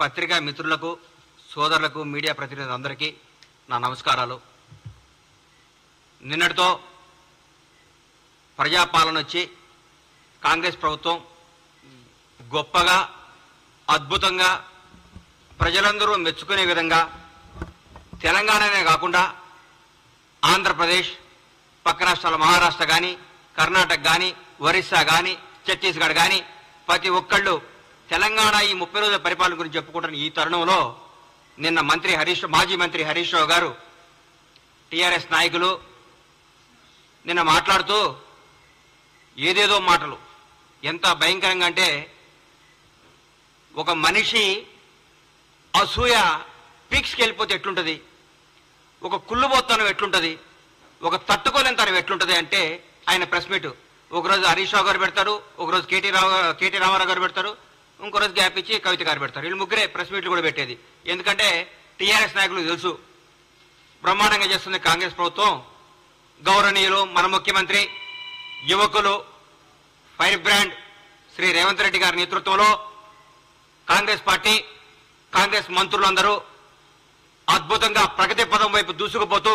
పత్రికా మిత్రులకు, సోదరులకు, మీడియా ప్రతినిధులందరికీ నా నమస్కారాలు. నిన్నటితో ప్రజాపాలన వచ్చి కాంగ్రెస్ ప్రభుత్వం గొప్పగా, అద్భుతంగా, ప్రజలందరూ మెచ్చుకునే విధంగా తెలంగాణనే కాకుండా ఆంధ్రప్రదేశ్, పక్క రాష్ట్రాల మహారాష్ట్ర కానీ, కర్ణాటక కానీ, ఒరిస్సా కానీ, ఛత్తీస్గఢ్ కానీ ప్రతి ఒక్కళ్ళు తెలంగాణ ఈ 30 రోజుల పరిపాలన గురించి చెప్పుకుంటున్న ఈ తరుణంలో నిన్న మాజీ మంత్రి హరీష్ రావు గారు, టీఆర్ఎస్ నాయకులు నిన్న మాట్లాడుతూ ఏదేదో మాటలు, ఎంత భయంకరంగా అంటే ఒక మనిషి అసూయ పీక్స్కి వెళ్ళిపోతే ఎట్లుంటుంది, ఒక కుళ్ళుబోత్తనం ఎట్లుంటుంది, ఒక తట్టుకోలేనితనం ఎట్లుంటుంది అంటే ఆయన ప్రెస్ మీట్ ఒకరోజు హరీష్ రావు గారు పెడతారు, ఒకరోజు కేటీ రామారావు గారు పెడతారు, ఇంకో రోజు గ్యాప్ ఇచ్చి కవిత గారు పెడతారు. వీళ్ళు ముగ్గురే ప్రెస్ మీట్లు కూడా పెట్టేది. ఎందుకంటే టీఆర్ఎస్ నాయకులకు తెలుసు బ్రహ్మాండంగా చేస్తుంది కాంగ్రెస్ ప్రభుత్వం. గౌరవనీయులు మన ముఖ్యమంత్రి, యువకులు, ఫైర్ బ్రాండ్ శ్రీ రేవంత్ రెడ్డి గారి నేతృత్వంలో కాంగ్రెస్ పార్టీ, కాంగ్రెస్ మంత్రులందరూ అద్భుతంగా ప్రగతి పదం వైపు దూసుకుపోతూ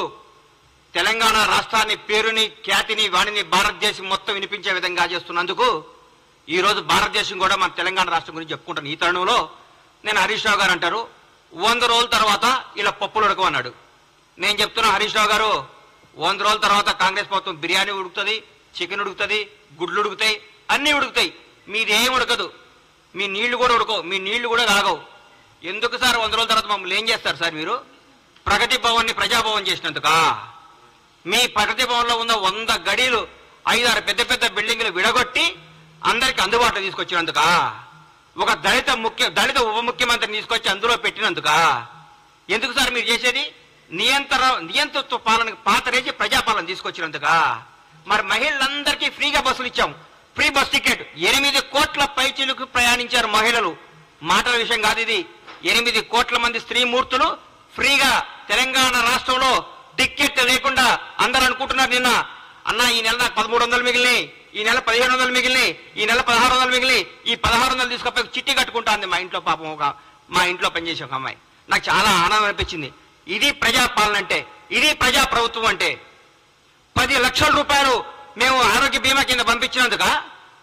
తెలంగాణ రాష్ట్రాన్ని, పేరుని, ఖ్యాతిని, వాణిని భారతదేశం మొత్తం వినిపించే విధంగా చేస్తున్నందుకు ఈరోజు భారతదేశం కూడా మన తెలంగాణ రాష్ట్రం గురించి చెప్పుకుంటాను. ఈ తరుణంలో నేను హరీష్ రావు గారు అంటారు 100 రోజుల తర్వాత ఇలా పప్పులు ఉడకమన్నాడు. నేను చెప్తున్నా హరీష్ రావు గారు, 100 రోజుల తర్వాత కాంగ్రెస్ ప్రభుత్వం బిర్యానీ ఉడుకుతుంది, చికెన్ ఉడుకుతుంది, గుడ్లు ఉడుకుతాయి, అన్నీ ఉడుకుతాయి. మీదేం ఉడకదు, మీ నీళ్లు కూడా ఉడకవు, మీ నీళ్లు కూడా కాగవు. ఎందుకు సార్ 100 రోజుల తర్వాత మమ్మల్ని ఏం చేస్తారు సార్ మీరు? ప్రగతి భవన్ని ప్రజాభవన్ చేసినందుకా? మీ ప్రగతి భవన్లో ఉన్న 100 గడీలు 5-6 పెద్ద పెద్ద బిల్డింగ్లు విడగొట్టి అందరికి అందుబాటులో తీసుకొచ్చినందుకా? ఒక దళిత ఉప ముఖ్యమంత్రిని తీసుకొచ్చి అందులో పెట్టినందుకా? ఎందుకు సార్ మీరు చేసేది? నియంతృత్వ పాలన పాతరేసి ప్రజాపాలన తీసుకొచ్చినందుకా? మరి మహిళలందరికీ ఫ్రీగా బస్సులు ఇచ్చాం, ఫ్రీ బస్ టికెట్. 8 కోట్ల పైచిలకు ప్రయాణించారు మహిళలు. మాటల విషయం కాదు ఇది. 8 కోట్ల మంది స్త్రీమూర్తులు ఫ్రీగా తెలంగాణ రాష్ట్రంలో టికెట్ లేకుండా. అందరూ అనుకుంటున్నారు నిన్న, అన్న ఈ నెల నాకు 1300 మిగిలినాయి, ఈ నెల 1500 మిగిలినాయి, ఈ నెల 1600 మిగిలినాయి, ఈ 1600 తీసుకపోయి చిట్టి కట్టుకుంటాంది మా ఇంట్లో. పాపం మా ఇంట్లో పనిచేసే ఒక అమ్మాయి. నాకు చాలా ఆనందం అనిపించింది. ఇది ప్రజాపాలన అంటే, ఇది ప్రజా ప్రభుత్వం అంటే. 10 లక్షల రూపాయలు మేము ఆరోగ్య బీమా కింద పంపించినందుక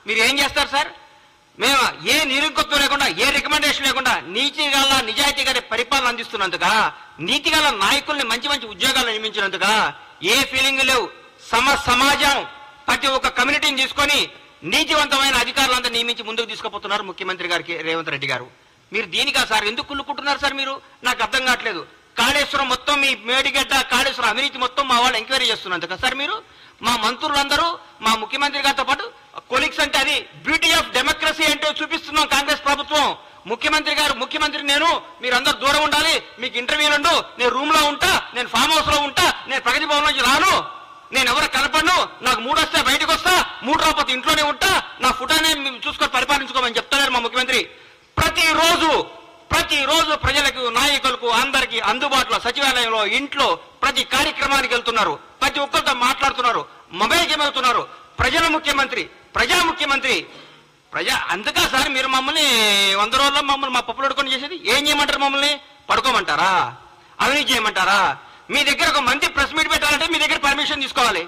మీరు ఏం చేస్తారు సార్? మేము ఏ నిరుంకత్వం లేకుండా, ఏ రికమెండేషన్ లేకుండా నీతిగల, నిజాయితీ గారి పరిపాలన అందిస్తున్నందుక, నీతిగల నాయకుల్ని మంచి మంచి ఉద్యోగాలు నియమించినందుక ఏ ఫీలింగ్ లేవు. సమాజం ప్రతి ఒక్క కమ్యూనిటీని తీసుకొని నీతివంతమైన అధికారులందరూ నియమించి ముందుకు తీసుకుపోతున్నారు ముఖ్యమంత్రి గారికి రేవంత్ రెడ్డి గారు. మీరు దీనికా సార్ ఎందుకు కుళ్ళుకుంటున్నారు సార్? మీరు నాకు అర్థం కావట్లేదు. కాళేశ్వరం మొత్తం, మీ మేడిగడ్డ కాళేశ్వరం అవినీతి మొత్తం మా వాళ్ళు ఎంక్వైరీ చేస్తున్నందుక సార్ మీరు? మా మంత్రులందరూ మా ముఖ్యమంత్రి గారితో పాటు కొలీగ్స్ అంటే అది బ్యూటీ ఆఫ్ డెమోక్రసీ అంటే చూపిస్తున్నాం కాంగ్రెస్ ప్రభుత్వం. ముఖ్యమంత్రి నేను, మీరందరూ దూరం ఉండాలి, మీకు ఇంటర్వ్యూలు ఉండు, నేను రూమ్ లో ఉంటా, నేను ఫామ్ హౌస్ లో ఉంటా, నేను ప్రగతి భవన్ నుంచి రాను, నేను ఎవరు కనపడను, నాకు 3 వస్తే బయటకు వస్తా, 3 రాకపోతే ఇంట్లోనే ఉంటా, నా ఫుటానే చూసుకొని పరిపాలించుకోమని చెప్తున్నారు మా ముఖ్యమంత్రి. ప్రతిరోజు ప్రజలకు, నాయకులకు, అందరికీ అందుబాటులో సచివాలయంలో, ఇంట్లో ప్రతి కార్యక్రమానికి వెళ్తున్నారు, ప్రతి ఒక్కరితో మాట్లాడుతున్నారు, మొబైల్ గేమ్ అవుతున్నారు. ప్రజల ముఖ్యమంత్రి, ప్రజా ముఖ్యమంత్రి. అందుకా సార్ మీరు మమ్మల్ని 100 రోజుల్లో మమ్మల్ని మా పప్పులు అడుకొని చేసేది? ఏం చేయమంటారు? మమ్మల్ని పడుకోమంటారా? అవినీతి చేయమంటారా? మీ దగ్గర ఒక మంత్రి ప్రెస్ మీట్ పెట్టాలంటే మీ దగ్గర పర్మిషన్ తీసుకోవాలి.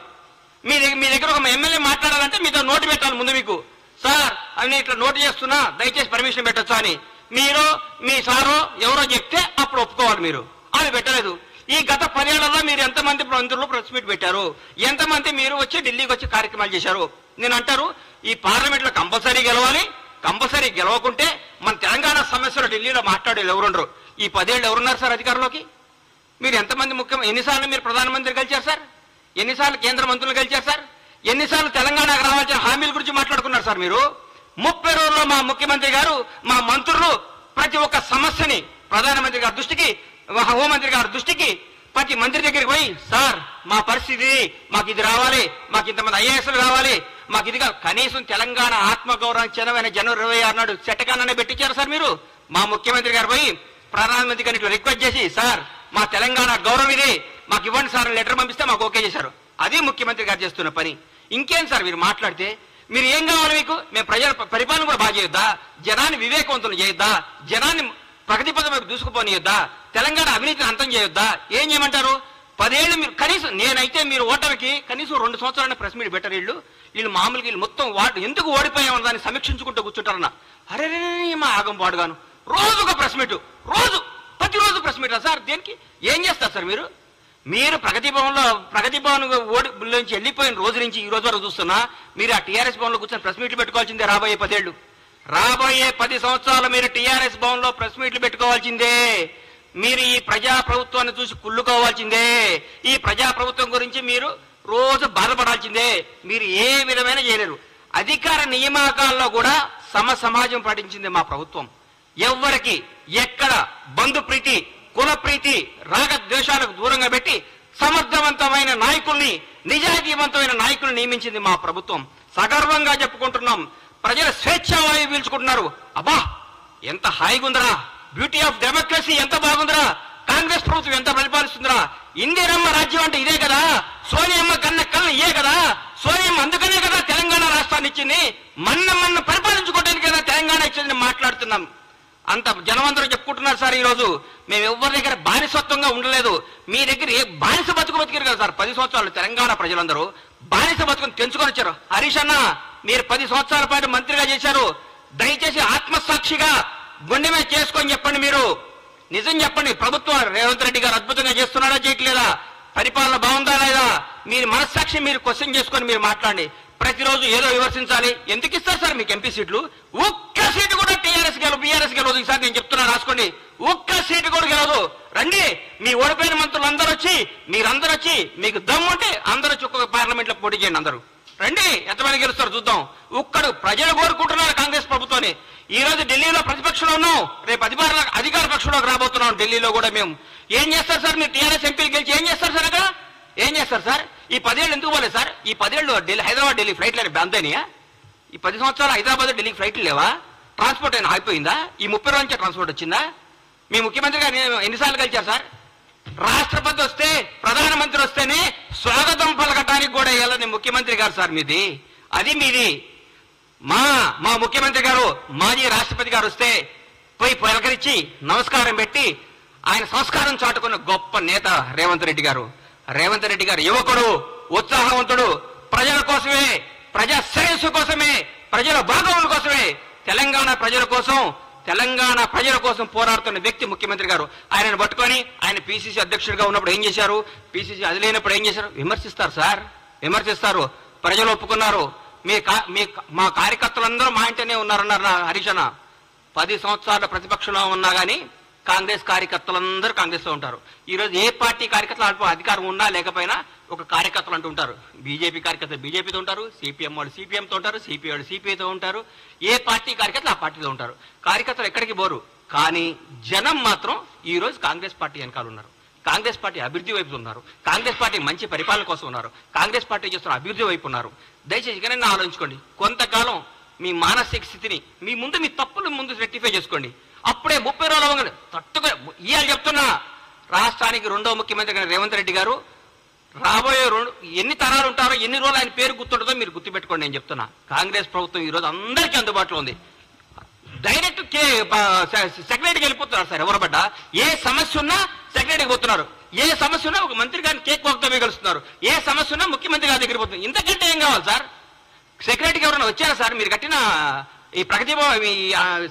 మీ దగ్గర ఒక ఎమ్మెల్యే మాట్లాడాలంటే మీతో నోటు పెట్టాలి ముందు. మీకు సార్ అని ఇట్లా నోటు చేస్తున్నా, దయచేసి పర్మిషన్ పెట్టొచ్చా అని మీరు, మీ సారో ఎవరో చెప్తే అప్పుడు ఒప్పుకోవాలి. మీరు అది పెట్టలేదు. ఈ గత 10 ఏళ్లలో మీరు ఎంతమంది మంత్రులు ప్రెస్ మీట్ పెట్టారు? ఎంతమంది మీరు వచ్చి ఢిల్లీకి వచ్చి కార్యక్రమాలు చేశారు? నేను అంటారు ఈ పార్లమెంట్లో కంపల్సరీ గెలవాలి. కంపల్సరీ గెలవకుంటే మన తెలంగాణ సమస్యలు ఢిల్లీలో మాట్లాడేది ఎవరుండరు. ఈ 10 ఏళ్ళు ఎవరున్నారు సార్ అధికారంలోకి? మీరు ఎంతమంది ఎన్నిసార్లు మీరు ప్రధానమంత్రి కలిశారు సార్? ఎన్నిసార్లు కేంద్ర మంత్రులు కలిశారు సార్? ఎన్నిసార్లు తెలంగాణకు రావాల్సిన హామీల గురించి మాట్లాడుకున్నారు సార్ మీరు? 30 రోజుల్లో మా ముఖ్యమంత్రి గారు, మా మంత్రులు ప్రతి ఒక్క సమస్యని ప్రధానమంత్రి గారి దృష్టికి, హోంమంత్రి గారి దృష్టికి, ప్రతి మంత్రి దగ్గరికి పోయి సార్ మా పరిస్థితి, మాకు ఇది రావాలి, మాకు ఇంతమంది ఐఏఎస్లు కావాలి, మాకు ఇది కనీసం తెలంగాణ ఆత్మగౌరవం చెందమైన జనవరి 26 నాడు చట్టకాన్ని పెట్టించారు సార్ మీరు. మా ముఖ్యమంత్రి గారు పోయి ప్రధానమంత్రి గారిని రిక్వెస్ట్ చేసి సార్ మా తెలంగాణ గౌరవం ఇది, మాకు ఇవ్వండి సార్ లెటర్ పంపిస్తే మాకు ఓకే చేశారు. అది ముఖ్యమంత్రి గారు చేస్తున్న పని. ఇంకేం సార్ మీరు మాట్లాడితే? మీరు ఏం కావాలి మీకు? మేము ప్రజల పరిపాలన కూడా బాగా చేయొద్దా? జనాన్ని వివేకవంతులు చేయొద్దా? జనాన్ని ప్రగతి పదం వైపు దూసుకుపోనియొద్దా? తెలంగాణ అవినీతిని అంతం చేయొద్దా? ఏం చేయమంటారు? 10 ఏళ్ళు మీరు కనీసం, నేనైతే మీరు ఓటమికి కనీసం 2 సంవత్సరాల ప్రెస్ మీట్ పెట్టరు. వీళ్ళు మామూలుగా వీళ్ళు మొత్తం ఎందుకు ఓడిపోయామని దాన్ని సమీక్షించుకుంటూ కూర్చుంటారన్న. అరే మా ఆగం పాడుగాను రోజు ఒక ప్రెస్ మీట్, ప్రతిరోజు ప్రెస్ మీట్ సార్. దేనికి? ఏం చేస్తారు సార్ మీరు? మీరు ప్రగతి భవన్ నుంచి వెళ్ళిపోయిన రోజు నుంచి ఈ రోజు వరకు చూస్తున్నా మీరు ఆ టీఆర్ఎస్ భవన్లో కూర్చొని ప్రెస్ మీట్లు పెట్టుకోవాల్సిందే. రాబోయే 10 ఏళ్ళు, రాబోయే 10 సంవత్సరాలు మీరు టీఆర్ఎస్ భవన్లో ప్రెస్ మీట్లు పెట్టుకోవాల్సిందే. మీరు ఈ ప్రజా ప్రభుత్వాన్ని చూసి కుళ్ళుకోవాల్సిందే. ఈ ప్రజా ప్రభుత్వం గురించి మీరు రోజు బాధపడాల్సిందే. మీరు ఏ విధమైన చేయలేరు. అధికార నియామకాల్లో కూడా సమాజం పాటించింది మా ప్రభుత్వం. ఎవ్వరికి ఎక్కడ బంధు ప్రీతి, కుల ప్రీతి, రాగ ద్వేషాలకు దూరంగా పెట్టి సమర్థవంతమైన నాయకుల్ని, నిజాయితీవంతమైన నాయకుల్ని నియమించింది మా ప్రభుత్వం. సగర్వంగా చెప్పుకుంటున్నాం. ప్రజల స్వేచ్ఛావాయువు పీల్చుకుంటున్నారు. అబ్బా ఎంత హాయిగుందరా, బ్యూటీ ఆఫ్ డెమోక్రసీ ఎంత బాగుందిరా, కాంగ్రెస్ ప్రభుత్వం ఎంత పరిపాలిస్తుందిరా. ఇందిరమ్మ రాజ్యం అంటే ఇదే కదా, సోనియమ్మ కన్న కళ్ళు ఇదే కదా. సోనియమ్మ అందుకనే కదా తెలంగాణ రాష్ట్రాన్ని ఇచ్చింది. మన్న పరిపాలించుకోవడానికి కదా తెలంగాణ ఇచ్చింది మాట్లాడుతున్నాం. అంత జనమందరూ చెప్పుకుంటున్నారు సార్. ఈరోజు మేము ఎవరి దగ్గర బానిసత్వంగా ఉండలేదు. మీ దగ్గర ఏ బానిస బతుకురు కదా సార్. 10 సంవత్సరాలు తెలంగాణ ప్రజలందరూ బానిస బతుకుని తెంచుకొని వచ్చారు. హరీష్ అన్న మీరు 10 సంవత్సరాల పాటు మంత్రిగా చేశారు. దయచేసి ఆత్మసాక్షిగా గుండె మీద చేసుకొని చెప్పండి. మీరు నిజం చెప్పండి. ప్రభుత్వం రేవంత్ రెడ్డి గారు అద్భుతంగా చేస్తున్నాడా చేయట్లేదా? పరిపాలన బాగుందా లేదా? మీరు మనస్సాక్షి మీరు క్వశ్చన్ చేసుకొని మీరు మాట్లాడండి. ప్రతిరోజు ఏదో విమర్శించాలి. ఎందుకు ఇస్తారు సార్ మీకు ఎంపీ సీట్లు? ఒక్క సీటు కూడా టీఆర్ఎస్ బీఆర్ఎస్ గెలవదు. ఈసారి నేను చెప్తున్నా రాసుకోండి. ఒక్క సీటు కూడా గెలవదు. రండి మీ ఓడిపోయిన మంత్రులు అందరూ వచ్చి, మీరందరూ వచ్చి, మీకు దమ్ము ఉంటే అందరూ వచ్చి ఒక్కొక్క పార్లమెంట్ లో పోటీ చేయండి. అందరూ రండి, ఎంతమంది గెలుస్తారు చూద్దాం. ఒక్కడు ప్రజలు కోరుకుంటున్నారు కాంగ్రెస్ ప్రభుత్వాన్ని. ఈ రోజు ఢిల్లీలో ప్రతిపక్షంలో ఉన్నాం, రేపు అధికార పక్షంలోకి రాబోతున్నాం. ఢిల్లీలో కూడా మేము ఏం చేస్తారు సార్? మీరు టీఆర్ఎస్ ఎంపీలు గెలిచి ఏం చేస్తారు సార్? అక్కడ ఏం చేస్తారు సార్? ఈ 10 ఏళ్ళు ఎందుకు పోలేదు సార్? ఈ 10 ఏళ్ళు హైదరాబాద్ ఢిల్లీ ఫ్లైట్లు అంతేనియా? ఈ 10 సంవత్సరాలు హైదరాబాద్ ఢిల్లీకి ఫ్లైట్లు లేవా? ట్రాన్స్పోర్ట్ అయినా ఆగిపోయిందా? ఈ 30 రోజుల నుంచి ట్రాన్స్పోర్ట్ వచ్చిందా? మీ ముఖ్యమంత్రి గారు ఎన్నిసార్లు కలిచారు సార్? రాష్ట్రపతి వస్తే, ప్రధానమంత్రి వస్తేనే స్వాగతం పలకటానికి కూడా వెళ్ళని ముఖ్యమంత్రి గారు సార్ మీది. అది మీది. మా ముఖ్యమంత్రి గారు, మాజీ రాష్ట్రపతి గారు వస్తే పోయి పలకరించి నమస్కారం పెట్టి ఆయన సంస్కారం చాటుకున్న గొప్ప నేత రేవంత్ రెడ్డి గారు. రేవంత్ రెడ్డి గారు యువకుడు, ఉత్సాహవంతుడు, ప్రజల కోసమే, ప్రజా శ్రేయస్సు కోసమే, ప్రజల భాగముల కోసమే, తెలంగాణ ప్రజల కోసం పోరాడుతున్న వ్యక్తి ముఖ్యమంత్రి గారు. ఆయనను పట్టుకొని ఆయన పిసిసి అధ్యక్షుడిగా ఉన్నప్పుడు ఏం చేశారు, పిసిసి అది లేనప్పుడు ఏం చేశారు? విమర్శిస్తారు సార్, విమర్శిస్తారు. ప్రజలు ఒప్పుకున్నారు. మా కార్యకర్తలందరూ మా ఇంటనే ఉన్నారన్నారు హరీష్ అన్న. 10 సంవత్సరాల ప్రతిపక్షంలో ఉన్నా కానీ కాంగ్రెస్ కార్యకర్తలందరూ కాంగ్రెస్ లో ఉంటారు. ఈ రోజు ఏ పార్టీ కార్యకర్తలు అధికారం ఉన్నా లేకపోయినా ఒక కార్యకర్తలు అంటూ ఉంటారు. బీజేపీ కార్యకర్తలు బీజేపీతో ఉంటారు, సిపిఎం వాళ్ళు సిపిఎంతో ఉంటారు, సిపిఐ వాళ్ళు సిపిఐతో ఉంటారు. ఏ పార్టీ కార్యకర్తలు ఆ పార్టీలో ఉంటారు. కార్యకర్తలు ఎక్కడికి పోరు. కానీ జనం మాత్రం ఈ రోజు కాంగ్రెస్ పార్టీ వెనకాల ఉన్నారు. కాంగ్రెస్ పార్టీ అభివృద్ధి వైపు ఉన్నారు. కాంగ్రెస్ పార్టీ మంచి పరిపాలన కోసం ఉన్నారు. కాంగ్రెస్ పార్టీ చేస్తున్న అభివృద్ధి వైపు ఉన్నారు. దయచేసి ఇకనైనా ఆలోచించుకోండి. కొంతకాలం మీ మానసిక స్థితిని మీ తప్పులు ముందు రెక్టిఫై చేసుకోండి. అప్పుడే 30 రోజులు తట్టుగా ఇవాళ చెప్తున్నా, రాష్ట్రానికి 2వ ముఖ్యమంత్రి రేవంత్ రెడ్డి గారు రాబోయే ఎన్ని తరాలు ఉంటారో, ఎన్ని రోజులు ఆయన పేరు గుర్తుంటుందో మీరు గుర్తుపెట్టుకోండి. నేను చెప్తున్నా, కాంగ్రెస్ ప్రభుత్వం ఈ రోజు అందరికీ అందుబాటులో ఉంది. డైరెక్ట్ సెక్రటరీకి వెళ్ళిపోతున్నారు సార్. ఎవరు పడ్డా ఏ సమస్య ఉన్నా సెక్రటరీకి పోతున్నారు. ఏ సమస్య ఉన్నా ఒక మంత్రి గారిని కేక్ వాక్తో కలుస్తున్నారు. ఏ సమస్య ఉన్నా ముఖ్యమంత్రి గారి దగ్గర పోతున్నారు. ఇంతకంటే ఏం కావాలి సార్? సెక్రటరీకి ఎవరైనా వచ్చారా సార్? మీరు కట్టిన ఈ ప్రగతి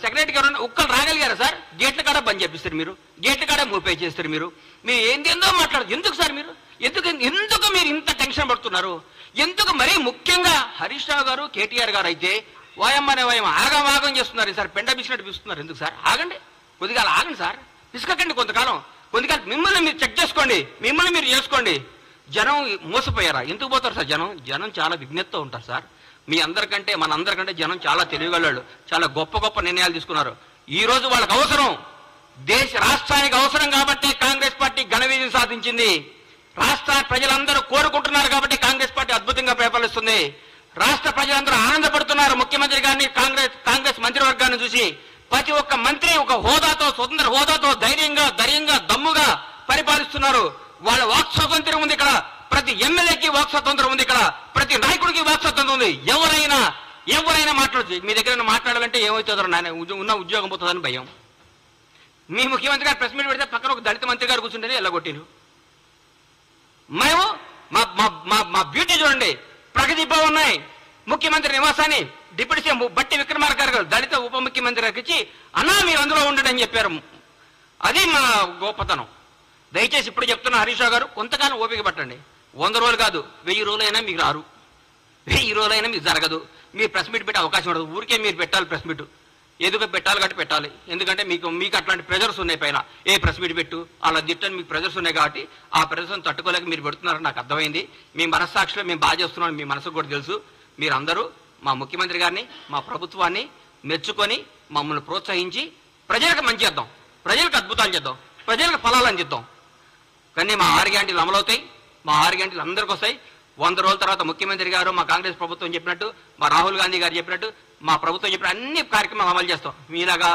సెక్రటరీకి ఎవరైనా ఒక్కరు రాగలిగారా సార్? గేట్ల కాడ బంద్ చేపిస్తారు మీరు, గేట్ల కాడ మూపే చేస్తారు మీరు. మీరు ఏందో మాట్లాడదు. ఎందుకు సార్ మీరు? ఎందుకు మీరు ఇంత టెన్షన్ పడుతున్నారు? ఎందుకు? మరీ ముఖ్యంగా హరీష్ రావు గారు, కేటీఆర్ గారు అయితే వాయమ్మనే వాయం ఆగం చేస్తున్నారు సార్. పెండ బిసినట్టు పిస్తున్నారు. ఎందుకు సార్? ఆగండి, కొద్దిగా ఆగండి సార్. పిసుకండి కొంతకాలం. మిమ్మల్ని మీరు చెక్ చేసుకోండి, మిమ్మల్ని మీరు చేసుకోండి. జనం మోసపోయారా? ఎందుకు పోతారు సార్? జనం చాలా విజ్ఞతతో ఉంటారు సార్. మీ అందరికంటే మనందరికంటే జనం చాలా తెలివిగలవాళ్ళు. చాలా గొప్ప నిర్ణయాలు తీసుకున్నారు. ఈ రోజు వాళ్ళకి అవసరం, రాష్ట్రానికి అవసరం కాబట్టి కాంగ్రెస్ పార్టీ ఘన విజయం సాధించింది. రాష్ట్ర ప్రజలందరూ కోరుకుంటున్నారు కాబట్టి కాంగ్రెస్ పార్టీ అద్భుతంగా పరిపాలిస్తుంది. రాష్ట్ర ప్రజలందరూ ఆనందపడుతున్నారు ముఖ్యమంత్రి గారిని, కాంగ్రెస్ మంత్రివర్గాన్ని చూసి. ప్రతి ఒక్క మంత్రి ఒక హోదాతో, స్వతంత్ర హోదాతో ధైర్యంగా దమ్ముగా పరిపాలిస్తున్నారు. వాళ్ళ వాక్ స్వాతంత్ర్యం ఉంది ఇక్కడ. ప్రతి ఎమ్మెల్యేకి వాక్ స్వాతంత్రం ఉంది ఇక్కడ. ప్రతి నాయకుడికి వాక్ స్వాతంత్రం ఉంది. ఎవరైనా మాట్లాడచ్చు. మీ దగ్గర మాట్లాడాలంటే ఏమవుతుందో నాయన, ఉన్న ఉద్యోగం పోతుందని భయం. మీ ముఖ్యమంత్రి గారు ప్రెస్ మీట్ పెడితే పక్కన ఒక దళిత మంత్రి గారు కూర్చుంటేనే ఎల్లగొట్టిను. మేము మా మా మా మా బ్యూటీ చూడండి, ప్రగతి భవన్ ఉన్నాయి, ముఖ్యమంత్రి నివాసాన్ని డిప్యూటీ సీఎం బట్టి విక్రమార్క గారు దళిత ఉప ముఖ్యమంత్రి గారికి ఇచ్చి అన్నా మీరు అందులో ఉండండి అని చెప్పారు. అది మా గొప్పతనం. దయచేసి ఇప్పుడు చెప్తున్న హరీష్ రావు గారు కొంతకాలం ఓపిక పట్టండి. 100 రోజులు కాదు, 1000 రోజులైనా మీకు రారు, 1000 రోజులైనా మీకు జరగదు. మీరు ప్రెస్ మీట్ పెట్టే అవకాశం ఉండదు. ఊరికే మీరు పెట్టాలి ప్రెస్ మీట్, ఎందుకు పెట్టాలి కాబట్టి పెట్టాలి. ఎందుకంటే మీకు అట్లాంటి ప్రెజర్స్ ఉన్నాయి పైన, ఏ ప్రెస్ మీట్ పెట్టు అలా తిట్టని మీకు ప్రెజర్స్ ఉన్నాయి కాబట్టి ఆ ప్రెజర్స్ని తట్టుకోలేక మీరు పెడుతున్నారని నాకు అర్థమైంది. మీ మనస్సాక్షిలో మేము బాగా చేస్తున్నాం, మీ మనసుకు కూడా తెలుసు. మీరందరూ మా ముఖ్యమంత్రి గారిని, మా ప్రభుత్వాన్ని మెచ్చుకొని మమ్మల్ని ప్రోత్సహించి ప్రజలకు మంచి చేద్దాం, ప్రజలకు అద్భుతాలు చేద్దాం, ప్రజలకు ఫలాలు అందిద్దాం. కానీ మా 6 గ్యారెంటీలు అమలవుతాయి, మా 6 గ్యారెంటీలు అందరికీ వస్తాయి. 100 రోజుల తర్వాత ముఖ్యమంత్రి గారు, మా కాంగ్రెస్ ప్రభుత్వం చెప్పినట్టు, మా రాహుల్ గాంధీ గారు చెప్పినట్టు, మా ప్రభుత్వం చెప్పిన అన్ని కార్యక్రమాలు అమలు చేస్తాం. మీలాగా